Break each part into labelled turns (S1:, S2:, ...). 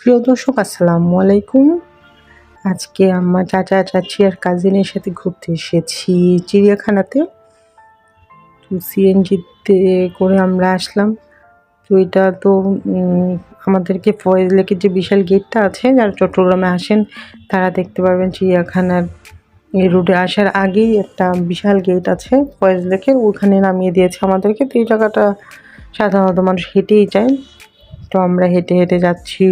S1: প্রিয় দর্শক, আসসালামু আলাইকুম। আজকে আমার চাচা চাচি আর কাজিনের সাথে ঘুরতে এসেছি চিড়িয়াখানাতে। তো সিএনজিতে করে আমরা আসলাম। তো এটা তো আমাদেরকে ফয়েজ লেকের যে বিশাল গেটটা আছে, যারা চট্টগ্রামে আসেন তারা দেখতে পারবেন চিড়িয়াখানার এই রুটে আসার আগেই একটা বিশাল গেট আছে ফয়েজ লেকের, ওখানে নামিয়ে দিয়েছে আমাদেরকে। তো এই জায়গাটা সাধারণত মানুষ হেঁটেই যায়। তো আমরা হেঁটে হেঁটে যাচ্ছি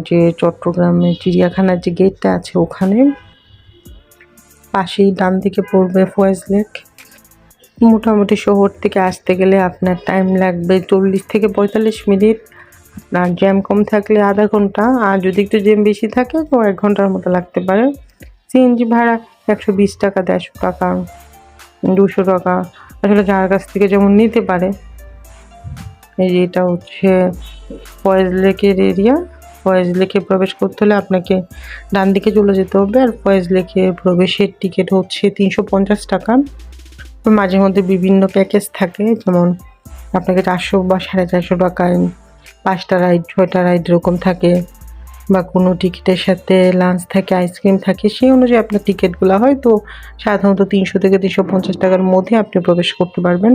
S1: যে চট্টগ্রামে চিড়িয়াখানার যে গেটটা আছে ওখানে। পাশেই ডান দিকে পড়বে ফয়েজ লেক। মোটামুটি শহর থেকে আসতে গেলে আপনার টাইম লাগবে 40 থেকে 45 মিনিট। আপনার জ্যাম কম থাকলে আধা ঘন্টা, আর যদি একটু জ্যাম বেশি থাকে তো 1 ঘন্টার মতো লাগতে পারে। সিএনজি ভাড়া 120 টাকা, 150 টাকা, 200 টাকা, আসলে যার কাছ থেকে যেমন নিতে পারে। এই যে এটা হচ্ছে ফয়েজ লেকের এরিয়া। ফয়েজ লেকে প্রবেশ করতে হলে আপনাকে ডান দিকে চলে যেতে হবে। আর ফয়েজ লেকে প্রবেশের টিকিট হচ্ছে 350 টাকা। মাঝে মধ্যে বিভিন্ন প্যাকেজ থাকে, যেমন আপনাকে 400 বা 450 টাকায় 5টা রাইড 6টা রাইড এরকম থাকে, বা কোনো টিকিটের সাথে লাঞ্চ থাকে, আইসক্রিম থাকে, সেই অনুযায়ী আপনার টিকিটগুলো হয়। তো সাধারণত 300 থেকে 350 টাকার মধ্যে আপনি প্রবেশ করতে পারবেন।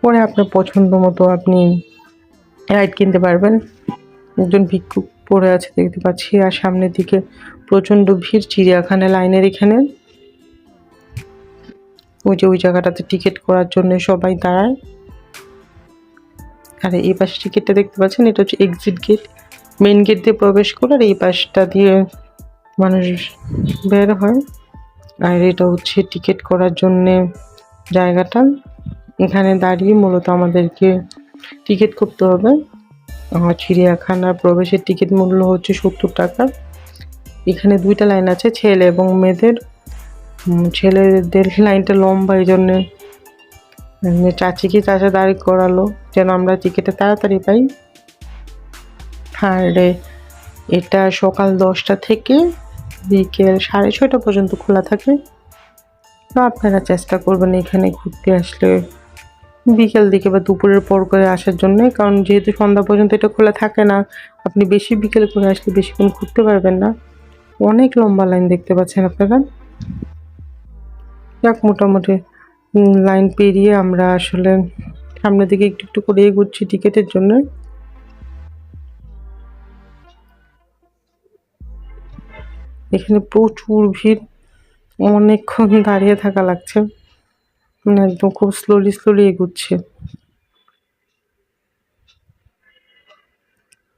S1: পরে আপনার পছন্দ মতো আপনি রাইড কিনতে পারবেন। একজন ভিক্ষুক পড়ে আছে দেখতে পাচ্ছি, আর সামনের দিকে প্রচণ্ড ভিড় চিড়িয়াখানা লাইনের এখানে। ওই জায়গাটাতে টিকিট করার জন্য সবাই দাঁড়ায়। আর এই পাশে টিকিটটা দেখতে পাচ্ছেন, এটা হচ্ছে এক্সিট গেট। মেন গেট দিয়ে প্রবেশ করে আর এই পাশটা দিয়ে মানুষ বের হয়। আর এটা হচ্ছে টিকিট করার জন্যে জায়গাটা। এখানে দাঁড়িয়ে মূলত আমাদেরকে টিকিট করতে হবে। চিড়িয়াখানার প্রবেশের টিকিট মূল্য হচ্ছে 70 টাকা। এখানে 2টা লাইন আছে, ছেলে এবং মেয়েদের। ছেলেদের লাইনটা লম্বা, এই জন্যে চাচা দাঁড়ি করালো যেন আমরা টিকিটটা তাড়াতাড়ি পাই। আর এটা সকাল 10টা থেকে বিকেল 6:30 পর্যন্ত খোলা থাকে। তো আপনারা চেষ্টা করবেন এখানে ঘুরতে আসলে বিকেল দিকে বা দুপুরের পর করে আসার জন্য, কারণ যেহেতু সন্ধ্যা পর্যন্ত এটা খোলা থাকে না, আপনি বেশি বিকেল করে আসলে বেশিক্ষণ ঘুরতে পারবেন না। অনেক লম্বা লাইন দেখতে পাচ্ছেন আপনারা। যাক, মোটামুটি লাইন পেরিয়ে আমরা আসলে সামনের দিকে একটু একটু করে এগোচ্ছি টিকিটের জন্য। এখানে প্রচুর ভিড়, অনেকক্ষণ দাঁড়িয়ে থাকা লাগছে, মানে একদম খুব স্লোলি এগোচ্ছে।